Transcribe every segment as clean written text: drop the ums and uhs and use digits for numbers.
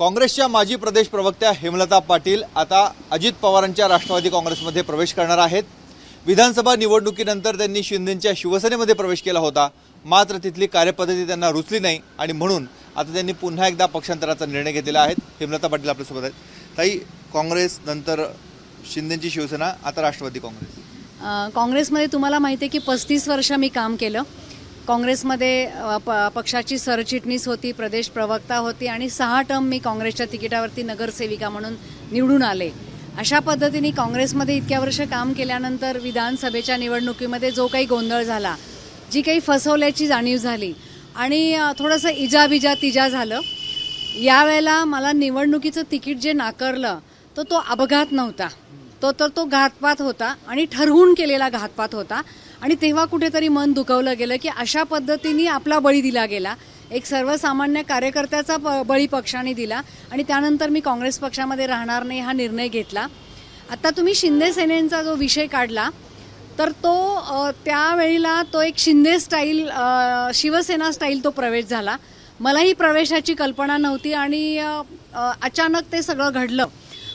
काँग्रेसच्या माजी प्रदेश प्रवक्त्या हेमलता पाटील आता अजित पवारांच्या राष्ट्रवादी काँग्रेसमध्ये प्रवेश करणार आहेत। विधानसभा निवडणुकीनंतर त्यांनी शिंदेंच्या शिवसेनेमध्ये प्रवेश केला होता, मात्र तिथली कार्यपद्धती त्यांना रुचली नाही आणि म्हणून आता त्यांनी पुन्हा एकदा पक्षांतराचा निर्णय घेतलेला आहे। हेमलता पाटील आपल्यासोबत आहेत। ताई, काँग्रेस नंतर शिंदेंची शिवसेना, आता राष्ट्रवादी काँग्रेस। काँग्रेसमध्ये तुम्हाला माहिती आहे की 35 वर्ष मी काम केलं। काँग्रेसमध्ये पक्षाची सरचिटणीस होती, प्रदेश प्रवक्ता होती आणि 6 टर्म मी काँग्रेसच्या तिकिटावरती नगरसेविका म्हणून निवडून आले। अशा पद्धतीने काँग्रेसमध्ये इतक्या वर्ष काम केल्यानंतर विधानसभेच्या निवडणुकीमध्ये जो काही गोंधळ झाला, जी काही फसवल्याची जाणीव झाली आणि थोडंसं इजा तिजा झालं। यावेळेला मला निवडणुकीचं तिकीट जे नाकारलं तो अपघात नव्हता, तो घातपात होता आणि ठरवून केलेला घातपात होता। आणि तेव्हा कुठेतरी मन दुखावलं गेलं की अशा पद्धतीने आपला बळी दिला गेला, एक सर्वसामान्य कार्यकर्त्याचा बळी पक्षाने दिला आणि त्यानंतर मी काँग्रेस पक्षामध्ये राहणार नाही हा निर्णय घेतला। आता तुम्ही शिंदे सेनेचा जो विषय काढला तर तो त्यावेळेला तो एक शिंदे स्टाईल, शिवसेना स्टाईल तो प्रवेश झाला। मलाही प्रवेशाची कल्पना नव्हती आणि अचानक ते सगळं घडलं,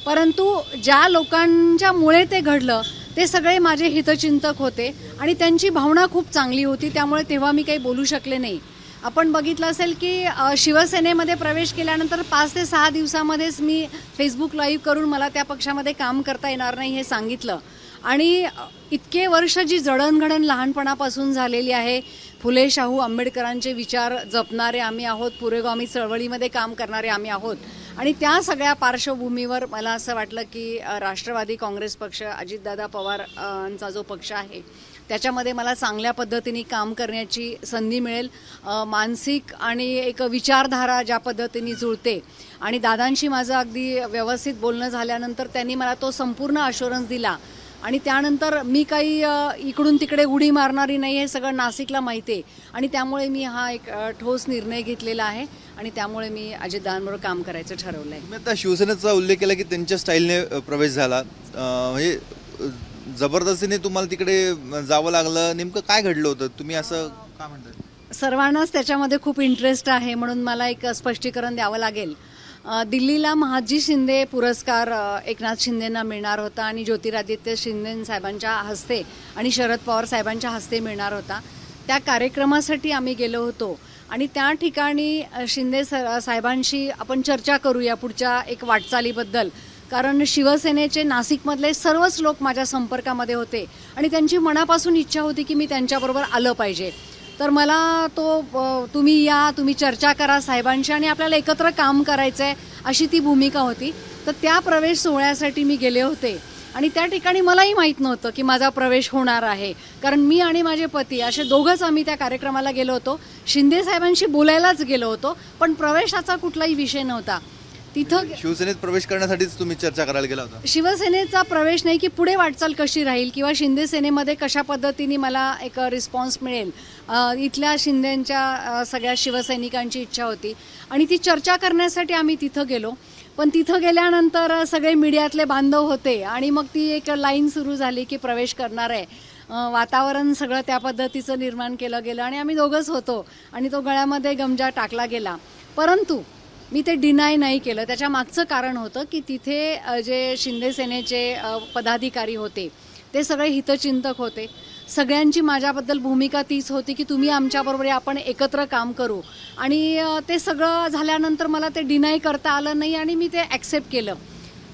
परंतु ज्या लोकांच्यामुळे ते घडलं ते सगळे माझे हितचिंतक होते आणि त्यांची भावना खूप चांगली होती, त्यामुळे तेव्हा मी काही बोलू शकले नाही। आपण बघितलं असेल की शिवसेनेमध्ये प्रवेश केल्यानंतर 5 ते 6 दिवसामध्येच मी फेसबुक लाईव्ह करून मला त्या पक्षामध्ये काम करता येणार नाही हे सांगितलं आणि इतके वर्ष जी जडणघडण लहानपणापासून झालेली आहे, फुले शाहू आंबेडकरांचे विचार जपणारे आम्ही आहोत, पुरोगामी चळवळीमध्ये काम करणारे आम्ही आहोत आणि त्या सगळ्या पार्श्वभूमीवर मला असं वाटलं की राष्ट्रवादी काँग्रेस पक्ष, अजितदादा पवारांचा जो पक्ष आहे त्याच्यामध्ये मला चांगल्या पद्धतीने काम करण्याची संधी मिळेल। मानसिक आणि एक विचारधारा ज्या पद्धतीने जुळते आणि दादांशी माझं अगदी व्यवस्थित बोलणं झाल्यानंतर त्यांनी मला तो संपूर्ण अश्युरन्स दिला आणि त्यानंतर मी काही इकडून तिकडे उडी मारणारी नाही हे सगळं नाशिकला माहिती आहे आणि त्यामुळे मी हा एक ठोस निर्णय घेतलेला आहे आणि त्यामुळे मी अजितदादांबरोबर काम करायचं ठरवलंय। मी आता शिवसेनेचा उल्लेख केला की त्यांच्या स्टाईलने प्रवेश झाला, म्हणजे जबरदस्तीने तुम्हाला तिकडे जावं लागलं, नेमकं काय घडलं होतं, तुम्ही असं काय म्हणताय? सर्वांनाच त्याच्यामध्ये खूप इंटरेस्ट आहे म्हणून मला एक स्पष्टीकरण द्यावं लागेल। दिल्लीला महादजी शिंदे पुरस्कार एकनाथ शिंदेंना मिळणार होता आणि ज्योतिरादित्य शिंदे साहेबांच्या हस्ते आणि शरद पवार साहेबांच्या हस्ते मिळणार होता। त्या कार्यक्रमासाठी आम्ही गेलो होतो आणि त्या ठिकाणी शिंदे साहेबांशी आपण चर्चा करूया पुढच्या एक वाटचालीबद्दल, कारण शिवसेनेचे नाशिकमधले सर्वच लोक माझ्या संपर्कामध्ये होते आणि त्यांची मनापासून इच्छा होती की मी त्यांच्याबरोबर आलं पाहिजे। तर मला तुम्ही या, तुम्ही चर्चा करा साहेबांशी आणि आपल्याला एकत्र काम करायचं आहे अशी ती भूमिका होती। तर त्या प्रवेश सोहळ्यासाठी मी गेले होते आणि त्या ठिकाणी मलाही माहीत नव्हतं की माझा प्रवेश होणार आहे, कारण मी आणि माझे पती असे दोघंच आम्ही त्या कार्यक्रमाला गेलो होतो। शिंदे साहेबांशी बोलायलाच गेलो होतो, पण प्रवेशाचा कुठलाही विषय नव्हता। तिथं शिवसेनेत प्रवेश करण्यासाठीच तुम्ही चर्चा करायला गेला होता? शिवसेनेचा प्रवेश नाही की पुढे वाटचाल कशी राहील किंवा शिंदे सेनेमध्ये कशा पद्धतीने मला एक रिस्पॉन्स मिळेल, इथल्या शिंदेंच्या सगळ्या शिवसैनिकांची इच्छा होती आणि ती चर्चा करण्यासाठी आम्ही तिथं गेलो। पण तिथं गेल्यानंतर सगळे मीडियातले बांधव होते आणि मग ती एक लाईन सुरू झाली की प्रवेश करणार आहे। वातावरण सगळं त्या पद्धतीचं निर्माण केलं गेलं आणि आम्ही दोघंच होतो आणि तो गळ्यामध्ये गमजा टाकला गेला, परंतु मी ते डिनाय नाही केलं। त्याच्या मागचं कारण होतं की तिथे जे शिंदे सेनेचे पदाधिकारी होते ते सगळे हितचिंतक होते, सगळ्यांची माझ्याबद्दल भूमिका तीच होती की तुम्ही आमच्याबरोबर आपण एकत्र काम करू आणि ते सगळं झाल्यानंतर मला ते डिनाय करता आलं नाही आणि मी ते ॲक्सेप्ट केलं।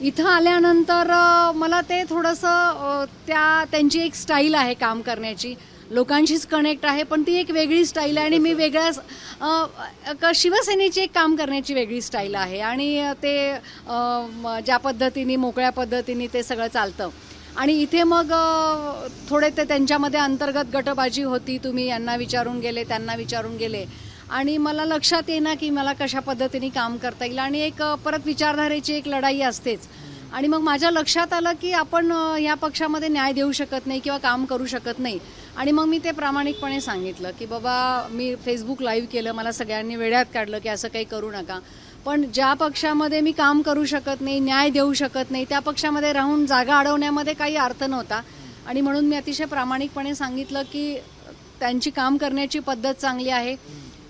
इथं आल्यानंतर मला ते थोडंसं त्यांची एक स्टाईल आहे काम करण्याची, लोकांशीच कनेक्ट आहे, पण ती एक वेगळी स्टाईल आहे आणि मी वेगळ्याच शिवसेनेची एक काम करण्याची वेगळी स्टाईल आहे आणि ते ज्या पद्धतीने मोकळ्या पद्धतीने ते सगळं चालतं आणि इथे मग थोडे ते त्यांच्यामध्ये अंतर्गत गटबाजी होती, तुम्ही यांना विचारून गेले त्यांना विचारून गेले आणि मला लक्षात येईना की मला कशा पद्धतीने काम करता येईल आणि एक परत विचारधारेची एक लढाई असतेच आणि मग माझ्या लक्षात आलं की आपण या पक्षामध्ये न्याय देऊ शकत नाही किंवा काम करू शकत नाही आणि मग मी ते प्रामाणिकपणे सांगितलं की बाबा मी फेसबुक लाईव्ह केलं, मला सगळ्यांनी वेड्यात काढलं की असं काही करू नका, पण ज्या पक्षामध्ये मी काम करू शकत नाही, न्याय देऊ शकत नाही, त्या पक्षामध्ये राहून जागा अडवण्यामध्ये काही अर्थ नव्हता आणि म्हणून मी अतिशय प्रामाणिकपणे सांगितलं की त्यांची काम करण्याची पद्धत चांगली आहे,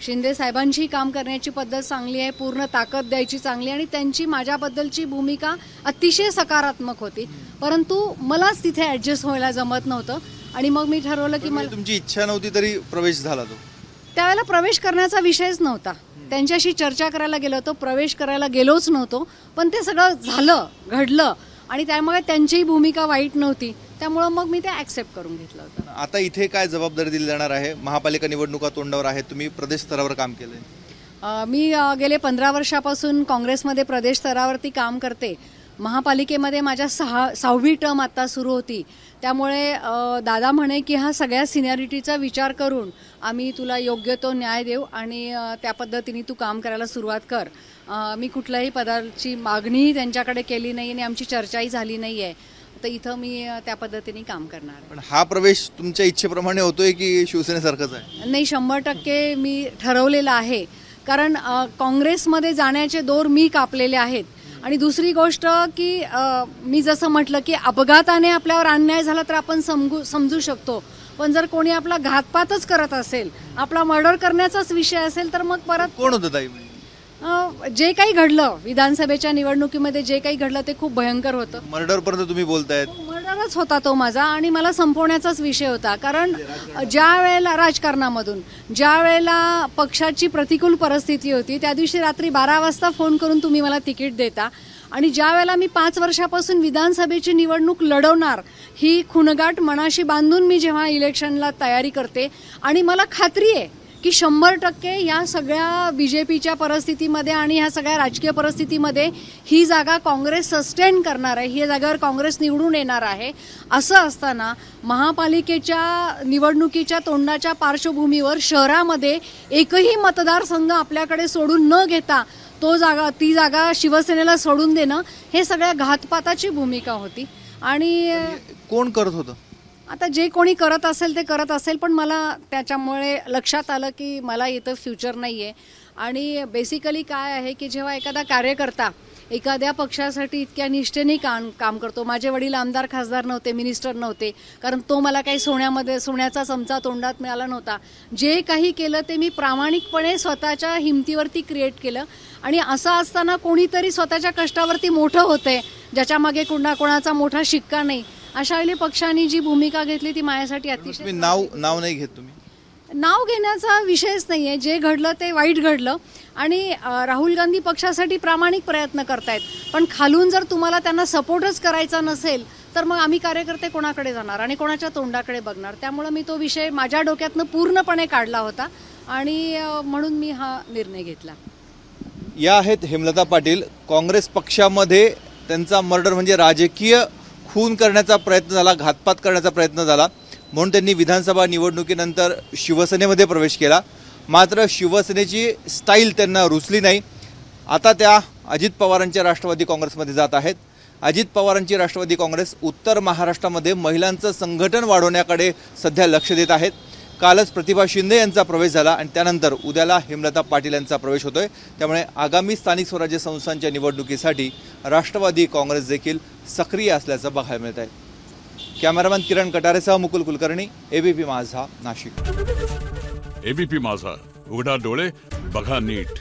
शिंदे साहेबांची काम करण्याची पद्धत चांगली आहे, पूर्ण ताकद द्यायची चांगली, आणि त्यांची माझ्याबद्दलची भूमिका अतिशय सकारात्मक होती. परंतु मलाच तिथे ॲडजस्ट व्हायला जमत नव्हतं आणि मग मी ठरवलं की मला तुमची इच्छा नव्हती तरी प्रवेश झाला तो. त्यावेळेला प्रवेश करण्याचा विषयच नव्हता. त्यांच्याशी चर्चा करायला गेलो होतो, प्रवेश करायला गेलोच नव्हतो, पण ते सगळं झालं, घडलं आणि त्यामुळे त्यांचीही भूमिका वाईट नव्हती. त्यामुळं मग मी ते ॲक्सेप्ट करून घेतलं होतं. आता इथे काय जबाबदारी दिली जाणार आहे? महापालिका निवडणुका तोंडावर आहेत, तुम्ही प्रदेश स्तरावर काम केलंय. मी गेले 15 वर्षापासून काँग्रेसमध्ये प्रदेश स्तरावरती काम करते. महापालिकेमध्ये माझ्या 6वी टर्म आता सुरू होती. त्यामुळे दादा म्हणे की हा सगळ्या सिनियरिटीचा विचार करून आम्ही तुला योग्य तो न्याय देऊ आणि त्या पद्धतीने तू काम करायला सुरुवात कर. मी कुठल्याही पदाची मागणीही त्यांच्याकडे केली नाही आणि आमची चर्चाही झाली नाही आहे. तर इथं मी त्या पद्धतीने काम करणार आहे. पण हा प्रवेश तुमच्या इच्छेप्रमाणे होतोय की शिवसेनेसारखंच आहे? नाही, 100% मी ठरवलेलं आहे. कारण काँग्रेसमध्ये जाण्याचे दोर मी कापलेले आहेत. आणि दुसरी गोष्ट की मी जसं म्हटलं की अपघाताने आपल्यावर अन्याय झाला तर आपण समजू शकतो, पण जर कोणी आपला घातपातच करत असेल, आपला मर्डर करण्याचाच विषय असेल तर मग परत कोण होतं ताई? जे काही घडलं विधानसभेच्या निवडणुकीमध्ये, जे काही घडलं ते खूप भयंकर होतं. मर्डर पर्यंत तुम्ही बोलतायत? मर्डरच होता तो माझा आणि मला संपवण्याचाच विषय होता. कारण ज्या वेळेला राजकारणामधून ज्या वेळेला पक्षाची प्रतिकूल परिस्थिती होती त्या दिवशी रात्री 12 वाजता फोन करून तुम्ही मला तिकीट देता आणि ज्या वेळेला मी 5 वर्षापासून विधानसभेची निवडणूक लढवणार ही खुणगाठ मनाशी बांधून मी जेव्हा इलेक्शनला तयारी करते आणि मला खात्री आहे की 100% या सगळ्या बीजेपीच्या परिस्थितीमध्ये आणि ह्या सगळ्या राजकीय परिस्थितीमध्ये ही जागा काँग्रेस सस्टेन करणार आहे, ही जागेवर काँग्रेस निवडून येणार आहे. असं असताना महापालिकेच्या निवडणुकीच्या तोंडाच्या पार्श्वभूमीवर शहरामध्ये एकही मतदारसंघ आपल्याकडे सोडून न घेता ती जागा शिवसेनेला सोडून देणं हे सगळ्या घातपाताची भूमिका होती. आणि कोण करत होतं? आता जे कोणी करत असेल ते करत असेल, पण मला त्याच्यामुळे लक्षात आलं की मला इथं फ्युचर नाही आहे. आणि बेसिकली काय आहे की जेव्हा एखादा कार्यकर्ता एखाद्या पक्षासाठी इतक्या निष्ठेने काम करतो. माझे वडील आमदार खासदार नव्हते, मिनिस्टर नव्हते, कारण तो मला काही सोन्याचा चमचा तोंडात मिळाला नव्हता. जे काही केलं ते मी प्रामाणिकपणे स्वतःच्या हिमतीवरती क्रिएट केलं. आणि असं असताना कोणीतरी स्वतःच्या कष्टावरती मोठं होते, ज्याच्या मागे कोणाचा मोठा शिक्का नाही. अशा वेळी पक्षाने जी भूमिका घेतली ती माझ्यासाठी अतिशय. नाव नाही घेत तुम्ही? नाव घेण्याचा विषयच नाहीये. जे घडलं ते वाईट घडलं आणि राहुल गांधी पक्षासाठी प्रामाणिक प्रयत्न करतायत, पण खालून जर तुम्हाला त्यांना सपोर्टच करायचा नसेल तर मग आम्ही कार्यकर्ते कोणाकडे जाणार आणि कोणाच्या तोंडाकडे बघणार. त्यामुळे मी तो विषय माझ्या डोक्यातनं पूर्णपणे काढला होता आणि म्हणून मी हा निर्णय घेतला. या आहेत हेमलता पाटील. काँग्रेस पक्षामध्ये त्यांचा मर्डर म्हणजे राजकीय खून करण्याचा प्रयत्न झाला, घातपात करण्याचा प्रयत्न झाला, म्हणून त्यांनी विधानसभा निवडणुकीनंतर शिवसेनेमध्ये प्रवेश केला. मात्र शिवसेनेची स्टाईल त्यांना रुचली नाही. आता त्या अजित पवारांच्या राष्ट्रवादी काँग्रेसमध्ये जात आहेत. अजित पवारांची राष्ट्रवादी काँग्रेस उत्तर महाराष्ट्रामध्ये महिलांचं संघटन वाढवण्याकडे सध्या लक्ष देत आहेत. कालच प्रतिभा शिंदे यांचा प्रवेश झाला आणि त्यानंतर उद्याला हेमलता पाटील यांचा प्रवेश होतोय. त्यामुळे आगामी स्थानिक स्वराज्य संस्थांच्या निवडणुकीसाठी राष्ट्रवादी काँग्रेस देखील सक्रिय असल्याचं बघायला मिळत आहे. कॅमेरामॅन किरण कटारेसह मुकुल कुलकर्णी, एबीपी माझा, नाशिक. एबीपी माझा, उघडा डोळे बघा नीट.